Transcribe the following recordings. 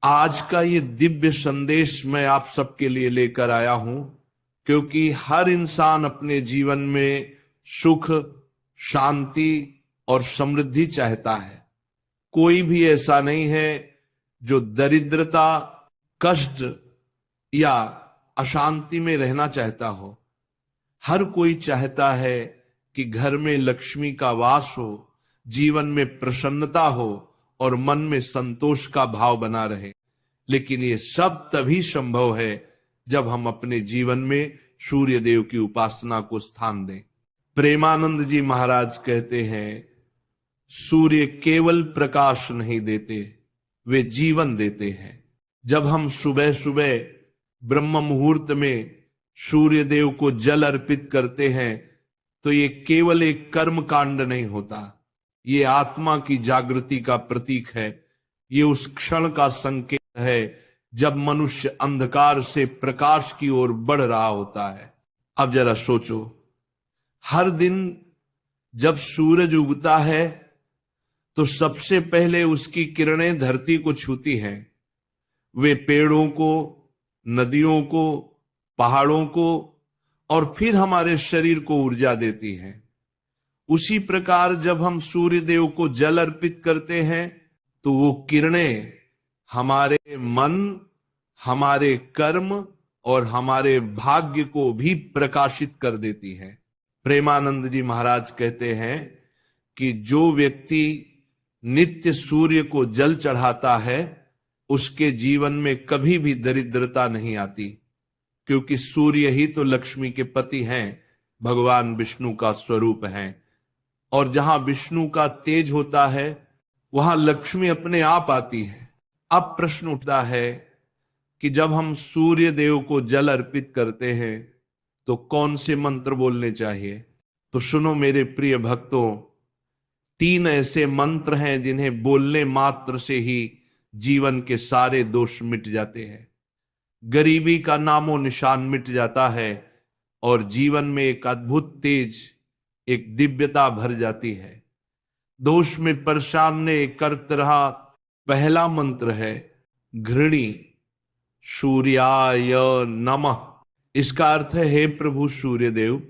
आज का ये दिव्य संदेश मैं आप सबके लिए लेकर आया हूं, क्योंकि हर इंसान अपने जीवन में सुख, शांति और समृद्धि चाहता है। कोई भी ऐसा नहीं है जो दरिद्रता, कष्ट या अशांति में रहना चाहता हो। हर कोई चाहता है कि घर में लक्ष्मी का वास हो, जीवन में प्रसन्नता हो और मन में संतोष का भाव बना रहे। लेकिन ये सब तभी संभव है जब हम अपने जीवन में सूर्य देव की उपासना को स्थान दें। प्रेमानंद जी महाराज कहते हैं, सूर्य केवल प्रकाश नहीं देते, वे जीवन देते हैं। जब हम सुबह सुबह ब्रह्म मुहूर्त में सूर्य देव को जल अर्पित करते हैं तो ये केवल एक कर्म कांड नहीं होता, ये आत्मा की जागृति का प्रतीक है। ये उस क्षण का संकेत है जब मनुष्य अंधकार से प्रकाश की ओर बढ़ रहा होता है। अब जरा सोचो, हर दिन जब सूरज उगता है तो सबसे पहले उसकी किरणें धरती को छूती हैं। वे पेड़ों को, नदियों को, पहाड़ों को और फिर हमारे शरीर को ऊर्जा देती हैं। उसी प्रकार जब हम सूर्य देव को जल अर्पित करते हैं तो वो किरणें हमारे मन, हमारे कर्म और हमारे भाग्य को भी प्रकाशित कर देती हैं। प्रेमानंद जी महाराज कहते हैं कि जो व्यक्ति नित्य सूर्य को जल चढ़ाता है उसके जीवन में कभी भी दरिद्रता नहीं आती, क्योंकि सूर्य ही तो लक्ष्मी के पति हैं, भगवान विष्णु का स्वरूप हैं। और जहां विष्णु का तेज होता है वहां लक्ष्मी अपने आप आती है। अब प्रश्न उठता है कि जब हम सूर्य देव को जल अर्पित करते हैं तो कौन से मंत्र बोलने चाहिए? तो सुनो मेरे प्रिय भक्तों, 3 ऐसे मंत्र हैं जिन्हें बोलने मात्र से ही जीवन के सारे दोष मिट जाते हैं, गरीबी का नामो निशान मिट जाता है और जीवन में एक अद्भुत तेज, एक दिव्यता भर जाती है। दोष में परेशान ने करत रहा पहला मंत्र है घृणी सूर्याय नमः। इसका अर्थ है, हे प्रभु सूर्य देव,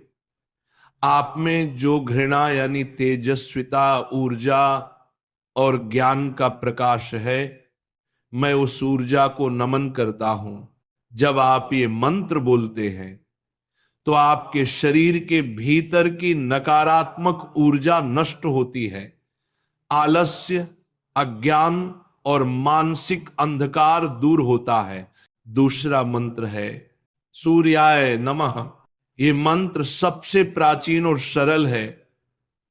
आप में जो घृणा यानी तेजस्विता, ऊर्जा और ज्ञान का प्रकाश है, मैं उस ऊर्जा को नमन करता हूं। जब आप ये मंत्र बोलते हैं तो आपके शरीर के भीतर की नकारात्मक ऊर्जा नष्ट होती है, आलस्य, अज्ञान और मानसिक अंधकार दूर होता है। दूसरा मंत्र है सूर्याय नमः। ये मंत्र सबसे प्राचीन और सरल है,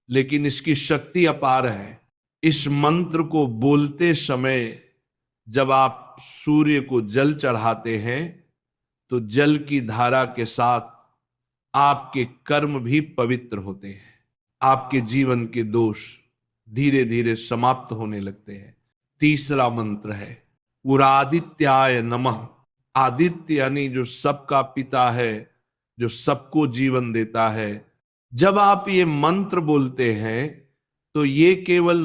लेकिन इसकी शक्ति अपार है। इस मंत्र को बोलते समय जब आप सूर्य को जल चढ़ाते हैं तो जल की धारा के साथ आपके कर्म भी पवित्र होते हैं, आपके जीवन के दोष धीरे धीरे समाप्त होने लगते हैं। तीसरा मंत्र है उरादित्याय नमः। आदित्य यानी जो सबका पिता है, जो सबको जीवन देता है। जब आप ये मंत्र बोलते हैं तो ये केवल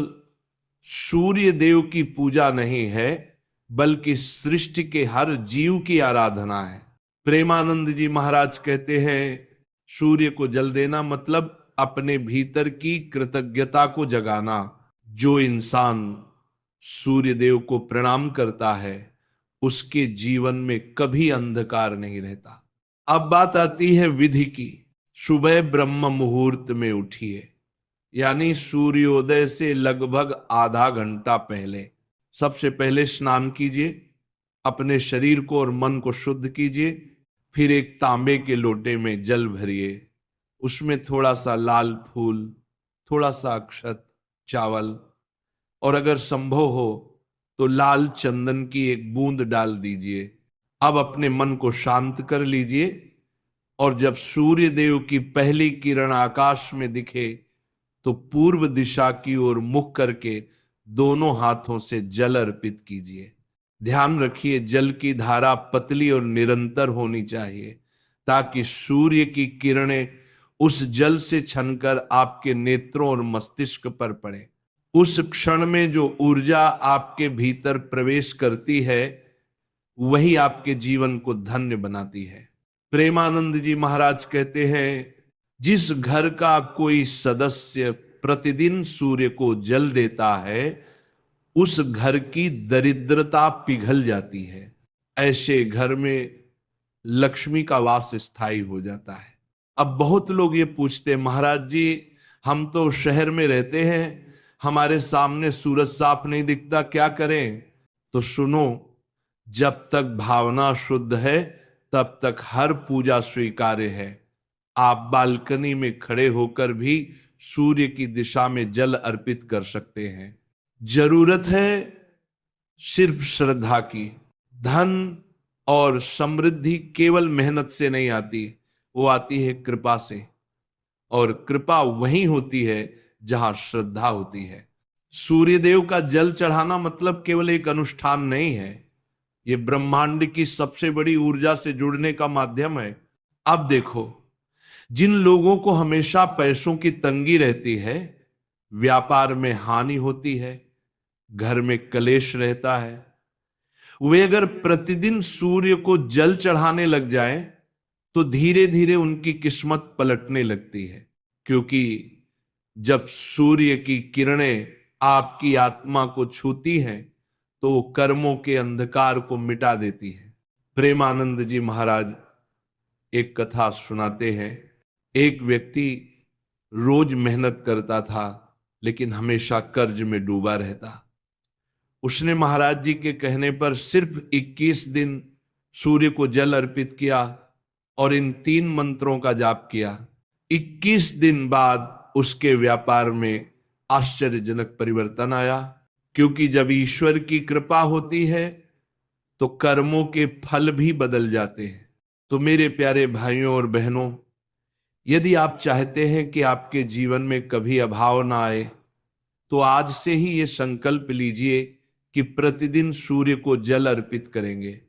सूर्य देव की पूजा नहीं है, बल्कि सृष्टि के हर जीव की आराधना है। प्रेमानंद जी महाराज कहते हैं, सूर्य को जल देना मतलब अपने भीतर की कृतज्ञता को जगाना। जो इंसान सूर्य देव को प्रणाम करता है उसके जीवन में कभी अंधकार नहीं रहता। अब बात आती है विधि की। सुबह ब्रह्म मुहूर्त में उठिए, यानी सूर्योदय से लगभग आधा घंटा पहले। सबसे पहले स्नान कीजिए, अपने शरीर को और मन को शुद्ध कीजिए। फिर एक तांबे के लोटे में जल भरिए, उसमें थोड़ा सा लाल फूल, थोड़ा सा अक्षत, चावल और अगर संभव हो तो लाल चंदन की एक बूंद डाल दीजिए। अब अपने मन को शांत कर लीजिए और जब सूर्य देव की पहली किरण आकाश में दिखे तो पूर्व दिशा की ओर मुख करके दोनों हाथों से जल अर्पित कीजिए। ध्यान रखिए, जल की धारा पतली और निरंतर होनी चाहिए ताकि सूर्य की किरणें उस जल से छनकर आपके नेत्रों और मस्तिष्क पर पड़े। उस क्षण में जो ऊर्जा आपके भीतर प्रवेश करती है वही आपके जीवन को धन्य बनाती है। प्रेमानंद जी महाराज कहते हैं, जिस घर का कोई सदस्य प्रतिदिन सूर्य को जल देता है उस घर की दरिद्रता पिघल जाती है। ऐसे घर में लक्ष्मी का वास स्थायी हो जाता है। अब बहुत लोग ये पूछते हैं, महाराज जी हम तो शहर में रहते हैं, हमारे सामने सूरज साफ नहीं दिखता, क्या करें? तो सुनो, जब तक भावना शुद्ध है तब तक हर पूजा स्वीकार्य है। आप बालकनी में खड़े होकर भी सूर्य की दिशा में जल अर्पित कर सकते हैं। जरूरत है सिर्फ श्रद्धा की। धन और समृद्धि केवल मेहनत से नहीं आती, वो आती है कृपा से, और कृपा वहीं होती है जहां श्रद्धा होती है। सूर्यदेव का जल चढ़ाना मतलब केवल एक अनुष्ठान नहीं है, ये ब्रह्मांड की सबसे बड़ी ऊर्जा से जुड़ने का माध्यम है। अब देखो, जिन लोगों को हमेशा पैसों की तंगी रहती है, व्यापार में हानि होती है, घर में क्लेश रहता है, वे अगर प्रतिदिन सूर्य को जल चढ़ाने लग जाएं तो धीरे धीरे उनकी किस्मत पलटने लगती है। क्योंकि जब सूर्य की किरणें आपकी आत्मा को छूती हैं तो वो कर्मों के अंधकार को मिटा देती है। प्रेमानंद जी महाराज एक कथा सुनाते हैं। एक व्यक्ति रोज मेहनत करता था लेकिन हमेशा कर्ज में डूबा रहता। उसने महाराज जी के कहने पर सिर्फ 21 दिन सूर्य को जल अर्पित किया और इन 3 मंत्रों का जाप किया। 21 दिन बाद उसके व्यापार में आश्चर्यजनक परिवर्तन आया। क्योंकि जब ईश्वर की कृपा होती है तो कर्मों के फल भी बदल जाते हैं। तो मेरे प्यारे भाइयों और बहनों, यदि आप चाहते हैं कि आपके जीवन में कभी अभाव ना आए तो आज से ही ये संकल्प लीजिए कि प्रतिदिन सूर्य को जल अर्पित करेंगे।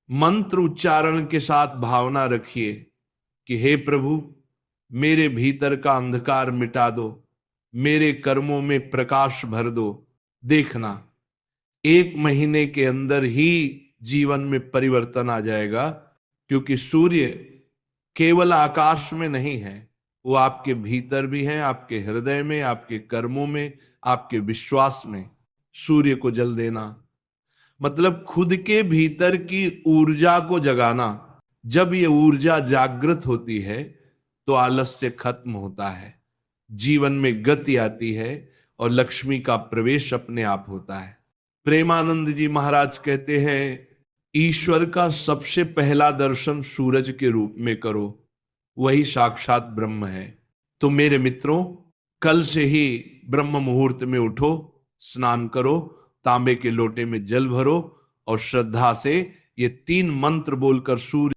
मंत्र उच्चारण के साथ भावना रखिए कि हे प्रभु, मेरे भीतर का अंधकार मिटा दो, मेरे कर्मों में प्रकाश भर दो। देखना, 1 महीने के अंदर ही जीवन में परिवर्तन आ जाएगा। क्योंकि सूर्य केवल आकाश में नहीं है, वो आपके भीतर भी है, आपके हृदय में, आपके कर्मों में, आपके विश्वास में। सूर्य को जल देना मतलब खुद के भीतर की ऊर्जा को जगाना। जब ये ऊर्जा जागृत होती है तो आलस्य खत्म होता है, जीवन में गति आती है और लक्ष्मी का प्रवेश अपने आप होता है। प्रेमानंद जी महाराज कहते हैं, ईश्वर का सबसे पहला दर्शन सूरज के रूप में करो, वही साक्षात ब्रह्म है। तो मेरे मित्रों, कल से ही ब्रह्म मुहूर्त में उठो, स्नान करो, तांबे के लोटे में जल भरो और श्रद्धा से ये 3 मंत्र बोलकर सूर्य